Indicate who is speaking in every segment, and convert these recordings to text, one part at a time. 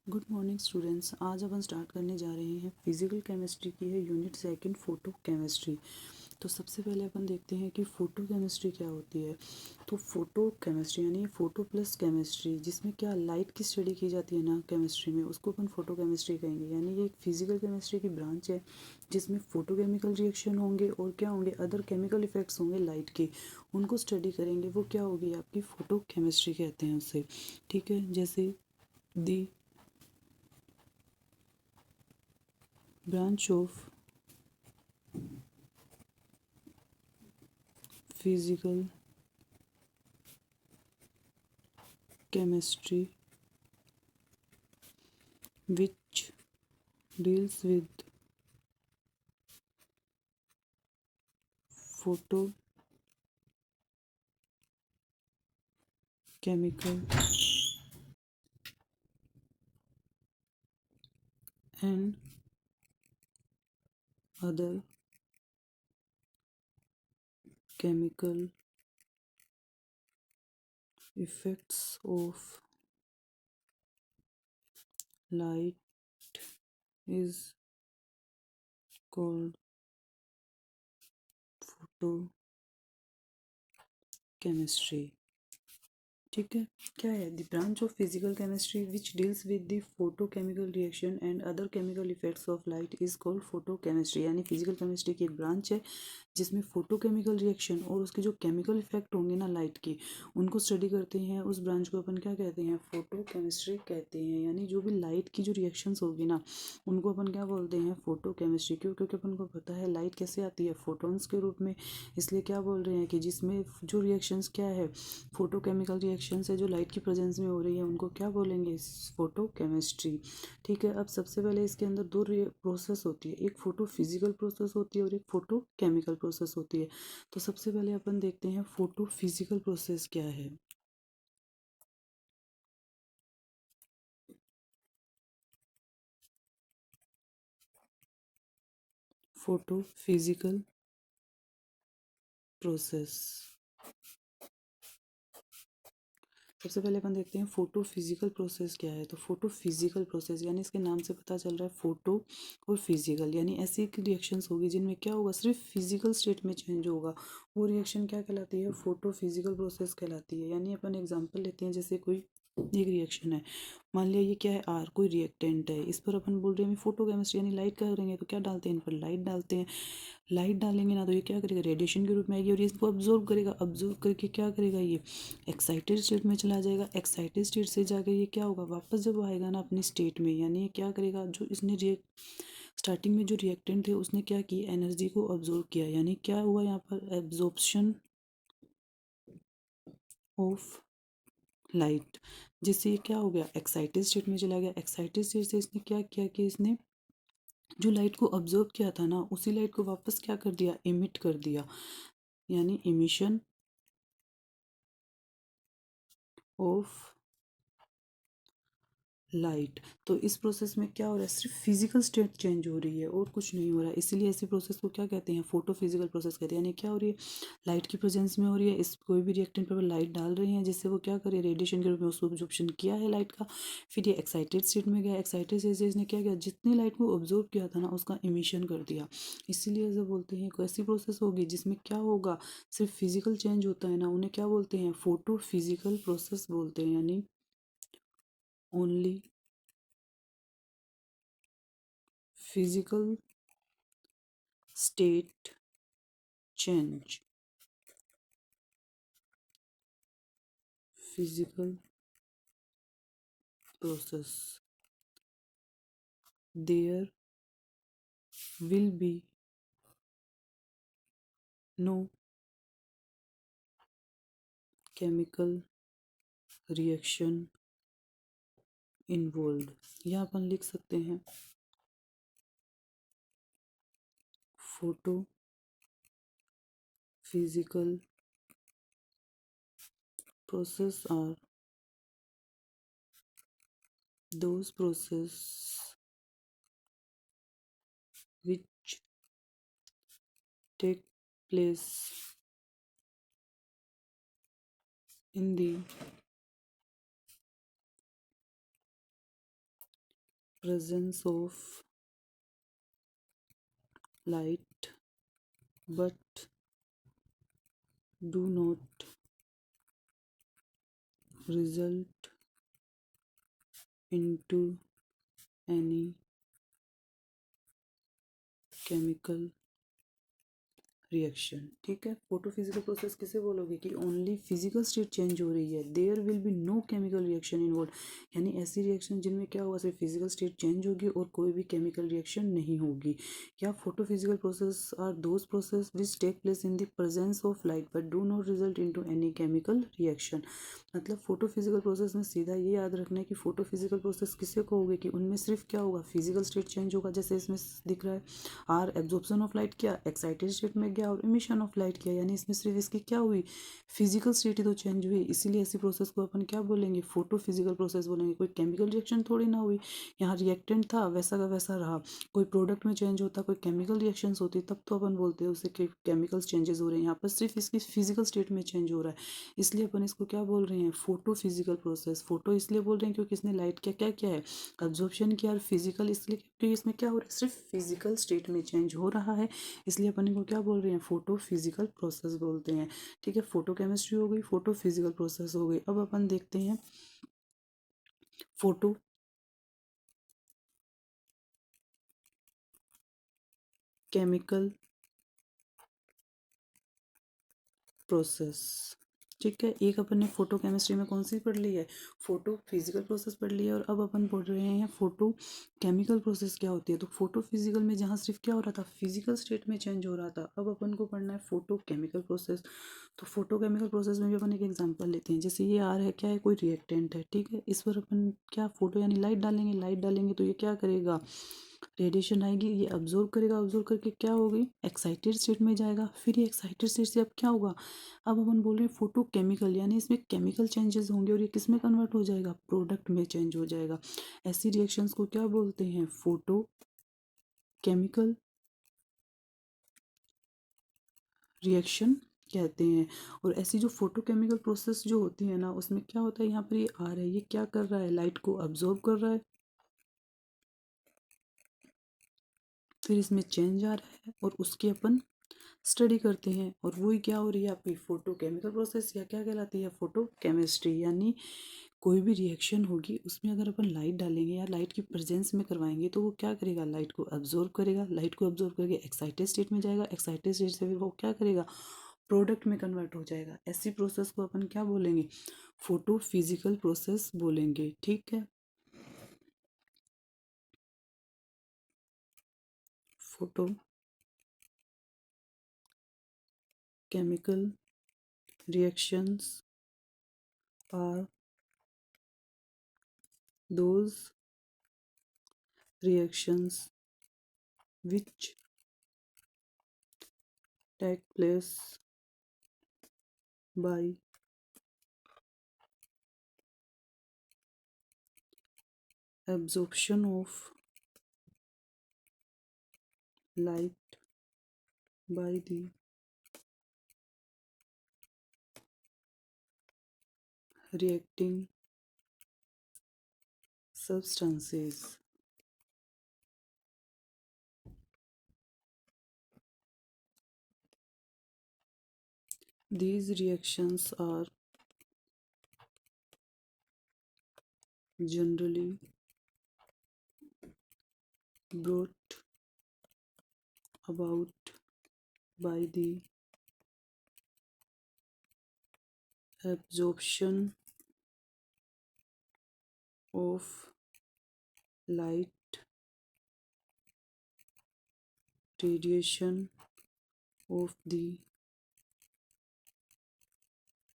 Speaker 1: Good morning students. आज अपन start करने जा रहे हैं फिजिकल केमिस्ट्री की है यूनिट सेकंड फोटो केमिस्ट्री। तो सबसे पहले अपन देखते हैं कि फोटो केमिस्ट्री क्या होती है। तो फोटो केमिस्ट्री यानी फोटो प्लस केमिस्ट्री, जिसमें क्या लाइट की स्टडी की जाती है ना केमिस्ट्री में, उसको अपन फोटो केमिस्ट्री कहेंगे। यानी ये एक फिजिकल केमिस्ट्री की ब्रांच है जिसमें फोटोकेमिकल रिएक्शन होंगे और क्या होंगे, अदर केमिकल इफेक्ट्स होंगे लाइट के, उनको स्टडी करेंगे। वो क्या होगी, आपकी फोटो केमिस्ट्री कहते हैं उसे। ठीक है, जैसे दी branch of physical chemistry which deals with photochemical and other chemical effects of light is called photochemistry। ठीक है, क्या है, the branch of physical chemistry which deals with the photochemical reaction and other chemical effects of light is called photochemistry. यानी physical chemistry की एक branch है जिसमें photochemical reaction और उसके जो केमिकल इफेक्ट होंगे ना लाइट के, उनको स्टडी करते हैं। उस ब्रांच को अपन क्या कहते हैं, फोटोकेमिस्ट्री कहते हैं। यानी जो भी लाइट की जो रिएक्शंस होगी ना, उनको अपन क्या बोलते हैं, फोटोकेमिस्ट्री। क्यों? क्योंकि अपन को पता है लाइट कैसे आती है, फोटॉन्स के रूप में। इसलिए क्या बोल रहे हैं कि जिसमें जो रिएक्शंस क्या है, फोटोकेमिकल रिएक्शंस है जो लाइट की प्रेजेंस में हो रही है, उनको क्या बोलेंगे, फोटोकेमिस्ट्री। ठीक है, अब सबसे पहले इसके अंदर दो प्रोसेस होती है, एक फोटो फिजिकल प्रोसेस होती है और एक फोटो केमिकल प्रोसेस होती है। तो सबसे पहले अपन देखते हैं फोटो फिजिकल प्रोसेस क्या है। फोटो फिजिकल प्रोसेस, सबसे पहले अपन देखते हैं फोटो फिजिकल प्रोसेस क्या है। तो फोटो फिजिकल प्रोसेस यानी इसके नाम से पता चल रहा है फोटो और फिजिकल, यानी ऐसी रिएक्शंस होगी जिनमें क्या होगा, सिर्फ फिजिकल स्टेट में चेंज होगा। वो रिएक्शन क्या कहलाती है, फोटो फिजिकल प्रोसेस कहलाती है। यानी अपन एग्जांपल लेते हैं, जैसे कोई एक रिएक्शन है, मान लिया ये क्या है, आर, कोई रिएक्टेंट है, इस पर अपन बोल रहे हैं फोटो केमिस्ट्री यानी लाइट करेंगे, तो क्या डालते हैं, इन पर लाइट डालते हैं। लाइट डालेंगे ना तो ये क्या करेगा, रेडिएशन के रूप में आएगी और ये इसको अब्जॉर्ब करेगा। अब्जॉर्ब करके क्या करेगा, ये एक्साइटेड स्टेट में चला जाएगा। एक्साइटेड स्टेट से जाकर ये क्या होगा, वापस जब आएगा ना अपनी स्टेट में, यानी ये क्या करेगा, जो इसने स्टार्टिंग में जो रिएक्टेंट थे उसने क्या की, एनर्जी को अब्जॉर्ब किया। यानी क्या हुआ यहाँ पर, एब्जॉर्प्शन ऑफ लाइट, जिससे ये क्या हो गया, एक्साइटेड स्टेट में चला गया। एक्साइटेड स्टेट से इसने क्या किया कि इसने जो लाइट को ऑब्जर्व किया था ना, उसी लाइट को वापस क्या कर दिया, इमिट कर दिया। यानी इमिशन ऑफ लाइट। तो इस प्रोसेस में क्या हो रहा है, सिर्फ फिजिकल स्टेट चेंज हो रही है और कुछ नहीं हो रहा है। इसीलिए ऐसी प्रोसेस को क्या कहते हैं, फोटो फिजिकल प्रोसेस कहते हैं। यानी क्या हो रही है, लाइट की प्रेजेंस में हो रही है, इस कोई भी रिएक्टेंट पर लाइट डाल रहे हैं जिससे वो क्या करे, रेडिएशन के रूप में उसको ऑब्जॉर्प्शन किया है लाइट का। फिर ये एक्साइटेड स्टेट में गया, एक्साइटेड स्टेट से इसने क्या किया, जितनी लाइट को ऑब्जॉर्व किया था ना उसका इमिशन कर दिया। इसीलिए जब बोलते हैं कोई ऐसी प्रोसेस होगी जिसमें क्या होगा, सिर्फ फिजिकल चेंज होता है ना, उन्हें क्या बोलते हैं, फोटो फिजिकल प्रोसेस बोलते हैं। यानी only physical state change, physical process, there will be no chemical reaction involved। यहाँ अपन लिख सकते हैं photo physical process are those process which take place in the presence of light but do not result into any chemical reaction. ठीक है, photo physical process किसे बोलोगे कि only physical state change हो रही है, there will be no chemical reaction involve, यानी ऐसी रिएक्शन जिनमें क्या होगा, सिर्फ फिजिकल स्टेट चेंज होगी और कोई भी केमिकल रिएक्शन नहीं होगी। क्या photophysical process are those process which take place in the presence of light but do not result into any chemical reaction. मतलब फोटो फिजिकल प्रोसेस में सीधा ये याद रखना है कि फोटो फिजिकल प्रोसेस किसे कहोगे कि उनमें सिर्फ क्या होगा, फिजिकल स्टेट चेंज होगा, जैसे इसमें दिख रहा है आर एब्जॉर्प्शन ऑफ लाइट किया, एक्साइटेड स्टेट में गया और इमिशन ऑफ लाइट किया, यानी इसमें सिर्फ इसकी क्या हुई, फिजिकल स्टेट ही तो चेंज हुई, इसीलिए ऐसी प्रोसेस को अपन क्या बोलेंगे, फोटो फिजिकल प्रोसेस बोलेंगे। कोई केमिकल रिएक्शन थोड़ी ना हुई, यहाँ रिएक्टेंट था वैसा का वैसा रहा। कोई प्रोडक्ट में चेंज होता, कोई केमिकल रिएक्शंस होती, तब तो अपन बोलते हैं उसे कि केमिकल्स चेंजेस हो रहे हैं। यहाँ पर सिर्फ इसकी फिजिकल स्टेट में चेंज हो रहा है, इसलिए अपन इसको क्या बोल रहे हैं, फोटो फिजिकल प्रोसेस। फोटो इसलिए बोल रहे हैं क्योंकि इसने लाइट क्या क्या किया है, अब्जॉर्प्शन किया, और फिजिकल इसलिए क्योंकि इसमें क्या हो रहा है, सिर्फ फिजिकल स्टेट में चेंज हो रहा है, इसलिए अपन इनको क्या बोल रहे हैं, फोटो फिजिकल प्रोसेस बोलते हैं। ठीक है, फोटो केमिस्ट्री हो गई, फोटो फिजिकल प्रोसेस हो गई। अब अपन देखते हैं फोटो केमिकल प्रोसेस। ठीक है, एक अपन ने फोटो केमिस्ट्री में कौन सी पढ़ ली है, फोटो फिजिकल प्रोसेस पढ़ ली है, और अब अपन पढ़ रहे हैं फोटो केमिकल प्रोसेस क्या होती है। तो फोटो फिजिकल में जहाँ सिर्फ क्या हो रहा था, फिजिकल स्टेट में चेंज हो रहा था, अब अपन को पढ़ना है फोटो केमिकल प्रोसेस। तो फोटो केमिकल प्रोसेस में भी अपन एक एग्जांपल लेते हैं, जैसे ये आ रहा है क्या है, कोई रिएक्टेंट है। ठीक है, इस पर अपन क्या फोटो यानी लाइट डालेंगे, लाइट डालेंगे तो ये क्या करेगा, रेडिएशन आएगी, ये अब्जॉर्व करेगा, अब्जॉर्व करके क्या होगी, एक्साइटेड स्टेट में जाएगा, फिर ये एक्साइटेड स्टेट से अब क्या होगा, अब अपन बोल रहे हैं फोटो केमिकल, यानी इसमें केमिकल चेंजेस होंगे और ये किस में कन्वर्ट हो जाएगा, प्रोडक्ट में चेंज हो जाएगा। ऐसी रिएक्शंस को क्या बोलते हैं, फोटो केमिकल रिएक्शन कहते हैं। और ऐसी जो फोटोकेमिकल प्रोसेस जो होती है ना, उसमें क्या होता है, यहाँ पर ये आ रहा है, ये क्या कर रहा है, लाइट को अब्जॉर्ब कर रहा है, फिर इसमें चेंज आ रहा है और उसकी अपन स्टडी करते हैं, और वही क्या हो रही है आपकी फोटोकेमिकल प्रोसेस, या क्या कहलाती है, फोटो केमिस्ट्री। यानी कोई भी रिएक्शन होगी उसमें अगर अपन लाइट डालेंगे या लाइट की प्रेजेंस में करवाएंगे तो वो क्या करेगा, लाइट को अब्जॉर्व करेगा, लाइट को अब्जॉर्व करके एक्साइटेड स्टेट में जाएगा, एक्साइटेड स्टेट से फिर वो क्या करेगा, प्रोडक्ट में कन्वर्ट हो जाएगा। ऐसी प्रोसेस को अपन क्या बोलेंगे, फोटो फिजिकल प्रोसेस बोलेंगे। ठीक है, photo chemical reactions are those reactions which take place by absorption of light by the reacting substances. These reactions are generally brought about by the absorption of light, radiation of the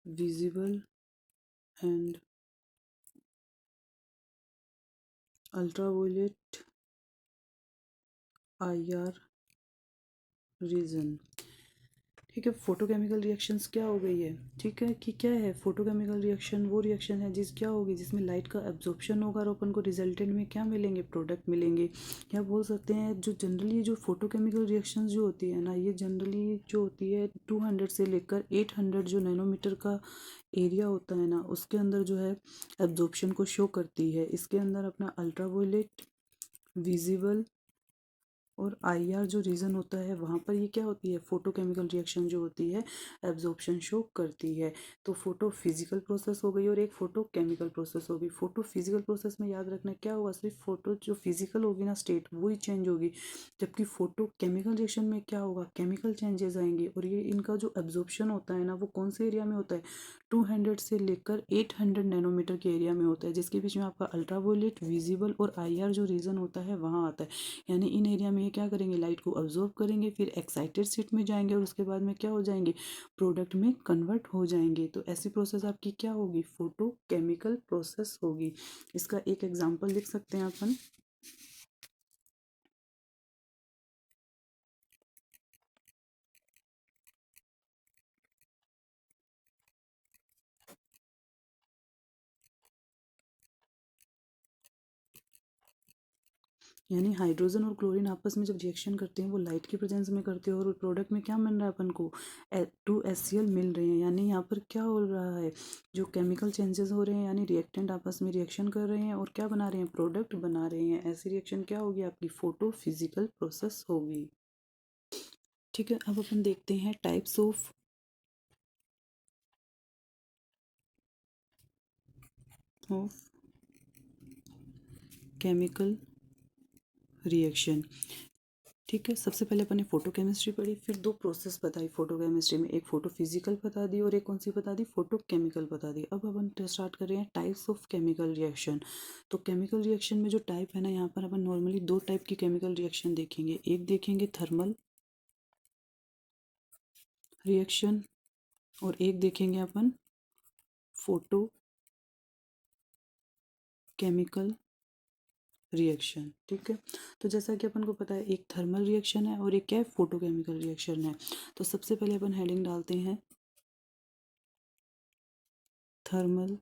Speaker 1: visible and ultraviolet IR region. ठीक है, photochemical reactions क्या हो गई है, ठीक है, कि क्या है, फोटोकेमिकल रिएक्शन वो रिएक्शन है जिस क्या होगी, जिसमें लाइट का एब्जॉर्प्शन होगा और अपन को रिजल्टेंट में क्या मिलेंगे, प्रोडक्ट मिलेंगे। या बोल सकते हैं जो जनरली जो फोटोकेमिकल रिएक्शंस जो होती है ना, ये जनरली जो होती है 200 से लेकर 800 जो नैनोमीटर का एरिया होता है ना, उसके अंदर जो है एब्जॉर्प्शन को शो करती है। इसके अंदर अपना अल्ट्रावायलेट विजिबल और आईआर जो रीजन होता है वहाँ पर ये क्या होती है, फोटोकेमिकल रिएक्शन जो होती है एब्जॉर्प्शन शो करती है। तो फोटो फिजिकल प्रोसेस हो गई और एक फोटो केमिकल प्रोसेस होगी। फोटो फिजिकल प्रोसेस में याद रखना क्या होगा, सिर्फ फोटो जो फिजिकल होगी ना स्टेट वही चेंज होगी, जबकि फोटो केमिकल रिएक्शन में क्या होगा, केमिकल चेंजेस आएंगे। और ये इनका जो एब्जॉर्प्शन होता है ना वो कौन से एरिया में होता है, 200 से लेकर 800 नैनोमीटर के एरिया में होता है, जिसके बीच में आपका अल्ट्रावोलेट, विजिबल और आईआर जो रीजन होता है वहाँ आता है। यानी इन एरिया में ये क्या करेंगे, लाइट को अब्जॉर्ब करेंगे, फिर एक्साइटेड स्टेट में जाएंगे और उसके बाद में क्या हो जाएंगे, प्रोडक्ट में कन्वर्ट हो जाएंगे। तो ऐसी प्रोसेस आपकी क्या होगी, फोटो केमिकल प्रोसेस होगी। इसका एक एग्जांपल लिख सकते हैं अपन। यानी हाइड्रोजन और क्लोरीन आपस में जब रिएक्शन करते हैं वो लाइट की प्रेजेंस में करते हैं और प्रोडक्ट में क्या मिल रहा है अपन को, 2HCl मिल रहे हैं। यानी यहाँ पर क्या हो रहा है, जो केमिकल चेंजेस हो रहे हैं, यानी रिएक्टेंट आपस में रिएक्शन कर रहे हैं और क्या बना रहे हैं, प्रोडक्ट बना रहे हैं। ऐसी रिएक्शन क्या होगी, आपकी फोटो फिजिकल प्रोसेस होगी। ठीक है, अब अपन देखते हैं types of of chemical reaction. ठीक है, सबसे पहले अपन ने फोटो केमिस्ट्री पढ़ी, फिर दो प्रोसेस बताई फोटो केमिस्ट्री में, एक फोटो फिजिकल बता दी और एक कौन सी बता दी, फोटो केमिकल बता दी। अब अपन स्टार्ट कर रहे हैं टाइप्स ऑफ केमिकल रिएक्शन। तो केमिकल रिएक्शन में जो टाइप है ना, यहाँ पर अपन नॉर्मली दो टाइप की केमिकल रिएक्शन देखेंगे। एक देखेंगे थर्मल रिएक्शन और एक देखेंगे अपन फोटो केमिकल रिएक्शन। ठीक है, तो जैसा कि अपन को पता है एक थर्मल रिएक्शन है और एक क्या है, फोटोकेमिकल रिएक्शन है। तो सबसे पहले अपन हेडिंग डालते हैं थर्मल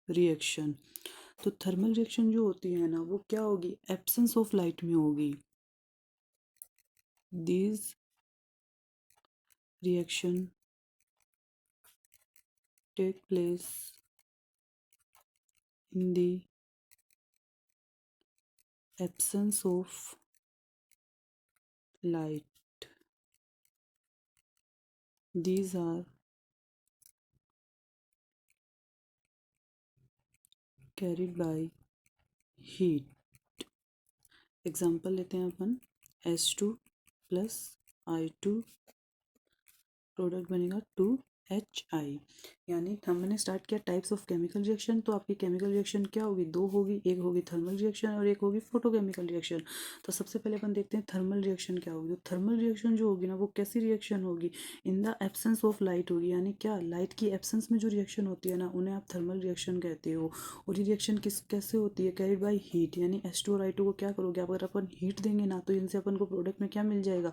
Speaker 1: रिएक्शन। तो थर्मल रिएक्शन जो होती है ना वो क्या होगी, एब्सेंस ऑफ लाइट में होगी। These reaction take place in the absence of light. These are carried by heat. Example लेते हैं अपन, H2 + I2 प्रोडक्ट बनेगा 2HI। यानी हमने स्टार्ट किया टाइप्स ऑफ केमिकल रिएक्शन। तो आपकी केमिकल रिएक्शन क्या होगी, दो होगी, एक होगी थर्मल रिएक्शन और एक होगी फोटोकेमिकल रिएक्शन। तो सबसे पहले अपन देखते हैं थर्मल रिएक्शन क्या होगी। तो थर्मल रिएक्शन जो होगी ना वो कैसी रिएक्शन होगी, इन द एब्सेंस ऑफ लाइट होगी। यानी क्या, लाइट की एब्सेंस में जो रिएक्शन होती है ना उन्हें आप थर्मल रिएक्शन कहते हो। और ये रिएक्शन किस कैसे होती है, कैरिड बाई हीट। यानी H2 और I2 को क्या करोगे, अगर अपन हीट देंगे ना तो इनसे अपन को प्रोडक्ट में क्या मिल जाएगा,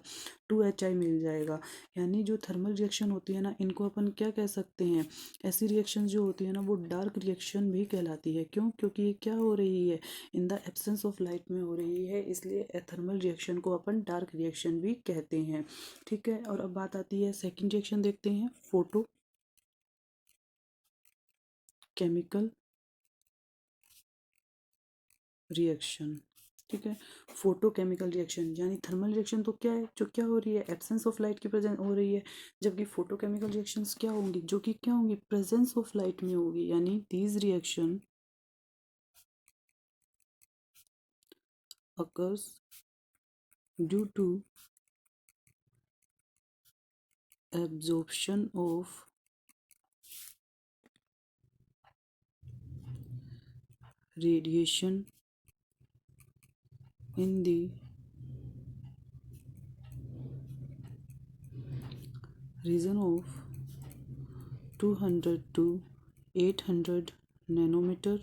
Speaker 1: 2HI मिल जाएगा। यानी जो थर्मल रिएक्शन होती है ना इनको अपन क्या कह सकते हैं, ऐसी रिएक्शन जो होती है ना वो डार्क रिएक्शन भी कहलाती है। क्यों, क्योंकि ये क्या हो रही है, इन द एब्सेंस ऑफ लाइट में हो रही है, इसलिए थर्मल रिएक्शन को अपन डार्क रिएक्शन भी कहते हैं। ठीक है, और अब बात आती है सेकेंड रिएक्शन देखते हैं, फोटो केमिकल रिएक्शन। ठीक है, फोटो केमिकल रिएक्शन यानी थर्मल रिएक्शन तो क्या है, जो क्या हो रही है, एब्सेंस ऑफ लाइट की प्रेजेंस हो रही है। जबकि फोटो केमिकल रिएक्शंस क्या होंगी, जो कि क्या होंगी, प्रेजेंस ऑफ लाइट में होगी। यानी these reaction occurs due to absorption of radiation in the region of 200 to 800 nanometer.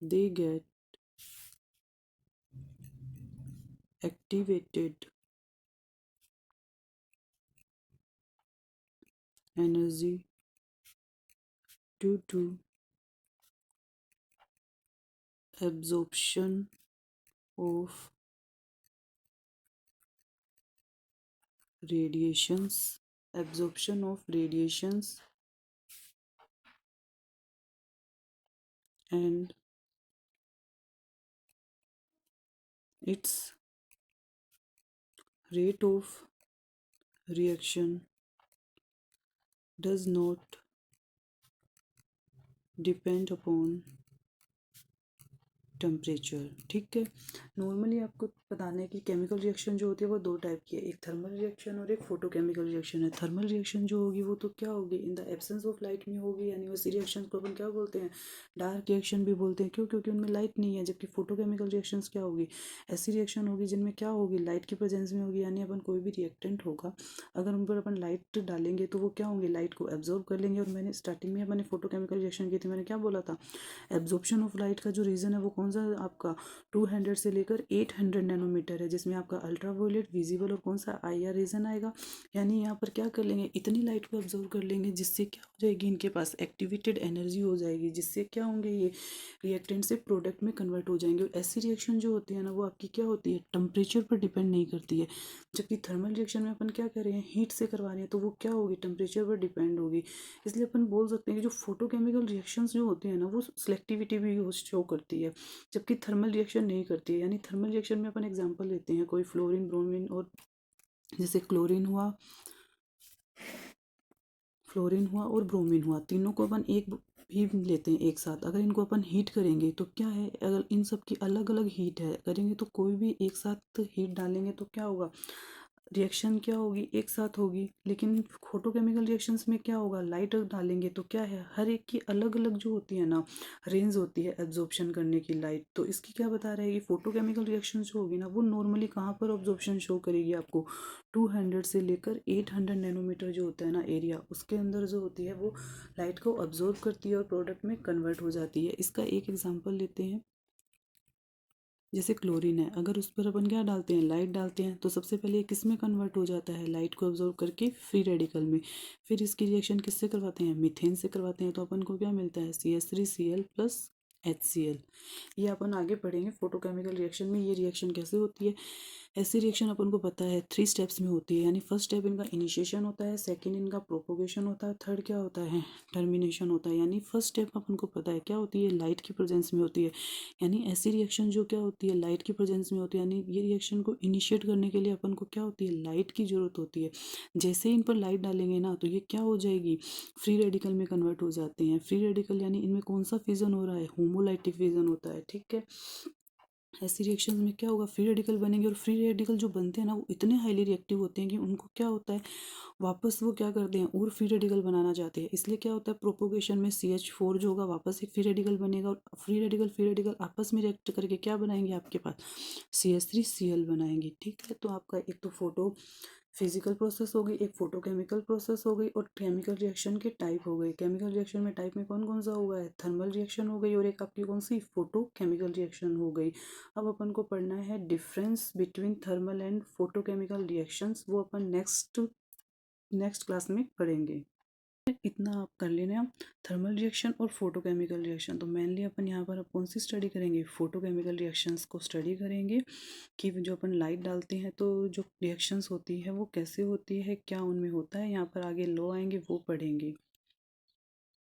Speaker 1: They get activated energy due to absorption of radiations. Absorption of radiations and its rate of reaction does not depend upon temperature. ठीक है, normally आपको बताना है कि chemical reaction जो होती है वो दो टाइप की है, एक थर्मल रिएक्शन और एक फोटोकेमिकल रिएक्शन है। थर्मल रिएक्शन जो होगी वो तो क्या होगी, इन द एब्सेंस ऑफ लाइट में होगी, यानी उसी रिएक्शन को अपन क्या बोलते हैं, डार्क रिएक्शन भी बोलते हैं। क्यों? क्योंकि उनमें लाइट नहीं है। जबकि फोटोकेमिकल रिएक्शंस क्या होगी, ऐसी रिएक्शन होगी जिनमें क्या होगी, लाइट की प्रेजेंस में होगी। यानी अपन कोई भी रिएक्टेंट होगा, अगर उन पर अपन लाइट डालेंगे तो वो क्या होंगे, लाइट को एब्जॉर्ब कर लेंगे। और मैंने स्टार्टिंग में मैंने फोटोकेमिकल रिएक्शन की थी, मैंने क्या बोला था, एब्जॉर्प्शन ऑफ लाइट का जो रीजन है वो कौन सा आपका 200 से लेकर 800 नैनोमीटर है, जिसमें आपका अल्ट्रावायलेट, विजिबल और कौन सा IR रीजन आएगा। यानी यहाँ पर क्या कर लेंगे, इतनी लाइट को ऑब्जर्व कर लेंगे जिससे क्या हो जाएगी, इनके पास एक्टिवेटेड एनर्जी हो जाएगी, जिससे क्या होंगे, ये रिएक्टेंट से प्रोडक्ट में कन्वर्ट हो जाएंगे। और ऐसी रिएक्शन जो होती है ना वो आपकी क्या होती है, टेम्परेचर पर डिपेंड नहीं करती है। जबकि थर्मल रिएक्शन में अपन क्या कर रहे हैं, हीट से करवा रहे हैं, तो वो क्या होगी, टेम्परेचर पर डिपेंड होगी। इसलिए अपन बोल सकते हैं कि जो फोटोकेमिकल रिएक्शंस जो होती है ना वो सिलेक्टिविटी भी शो करती है, जबकि थर्मल रिएक्शन नहीं करती है। यानी थर्मल रिएक्शन में अपन एग्जांपल लेते हैं कोई फ्लोरीन, ब्रोमीन और जैसे फ्लोरीन हुआ और ब्रोमीन हुआ, तीनों को अपन एक भी लेते हैं एक साथ। अगर इनको अपन हीट करेंगे तो क्या है, अगर इन सब की अलग अलग हीट है करेंगे तो कोई भी एक साथ हीट डालेंगे तो क्या होगा, रिएक्शन क्या होगी, एक साथ होगी। लेकिन फोटोकेमिकल रिएक्शंस में क्या होगा, लाइट डालेंगे तो क्या है, हर एक की अलग अलग जो होती है ना रेंज होती है एब्जॉर्प्शन करने की लाइट। तो इसकी क्या बता रहा है कि फोटोकेमिकल रिएक्शन जो होगी ना वो नॉर्मली कहाँ पर ऑब्जॉर्प्शन शो करेगी आपको, 200 से लेकर 800 नैनोमीटर जो होता है ना एरिया, उसके अंदर जो होती है वो लाइट को ऑब्जॉर्व करती है और प्रोडक्ट में कन्वर्ट हो जाती है। इसका एक एग्जांपल लेते हैं, जैसे क्लोरीन है, अगर उस पर अपन क्या डालते हैं, लाइट डालते हैं, तो सबसे पहले ये किस में कन्वर्ट हो जाता है, लाइट को ऑब्जर्व करके फ्री रेडिकल में। फिर इसकी रिएक्शन किससे करवाते हैं, मीथेन से करवाते हैं, तो अपन को क्या मिलता है, CH3Cl प्लस HCl। ये अपन आगे पढ़ेंगे फोटोकेमिकल रिएक्शन में ये रिएक्शन कैसे होती है। ऐसी रिएक्शन अपन को पता है 3 स्टेप्स में होती है, यानी फर्स्ट स्टेप इनका इनिशिएशन होता है, सेकंड इनका प्रोपोगेशन होता है, थर्ड क्या होता है, टर्मिनेशन होता है। यानी फर्स्ट स्टेप अपन को पता है क्या होती है, लाइट की प्रेजेंस में होती है। यानी ऐसी रिएक्शन जो क्या होती है, लाइट की प्रेजेंस में होती है, यानी ये रिएक्शन को इनिशिएट करने के लिए अपन को क्या होती है, लाइट की जरूरत होती है। जैसे ही इन पर लाइट डालेंगे ना तो ये क्या हो जाएगी, फ्री रेडिकल में कन्वर्ट हो जाते हैं। फ्री रेडिकल यानी इनमें कौन सा फिजन हो रहा है, होमोलाइटिक फिजन होता है। ठीक है, ऐसी रिएक्शन में क्या होगा, फ्री रेडिकल बनेंगे, और फ्री रेडिकल जो बनते हैं ना वो इतने हाईली रिएक्टिव होते हैं कि उनको क्या होता है, वापस वो क्या करते हैं और फ्री रेडिकल बनाना चाहते हैं। इसलिए क्या होता है, प्रोपोगेशन में CH4 जो होगा वापस एक फ्री रेडिकल बनेगा, और फ्री रेडिकल आपस में रिएक्ट करके क्या बनाएंगे, आपके पास CH3Cl बनाएंगे। ठीक है, तो आपका एक तो फोटो फिजिकल प्रोसेस हो गई, एक फोटोकेमिकल प्रोसेस हो गई, और केमिकल रिएक्शन के टाइप हो गए। केमिकल रिएक्शन में टाइप में कौन कौन सा हुआ है, थर्मल रिएक्शन हो गई, और एक आपकी कौन सी, फोटोकेमिकल रिएक्शन हो गई। अब अपन को पढ़ना है difference between thermal and photochemical reactions, वो अपन नेक्स्ट नेक्स्ट क्लास में पढ़ेंगे। इतना आप कर लेना, थर्मल रिएक्शन और फोटोकेमिकल रिएक्शन। तो मेनली अपन यहाँ पर कौन सी स्टडी करेंगे, फोटोकेमिकल रिएक्शंस को स्टडी करेंगे कि जो अपन लाइट डालते हैं तो जो रिएक्शंस होती है वो कैसे होती है, क्या उनमें होता है। यहाँ पर आगे लॉ आएंगे वो पढ़ेंगे।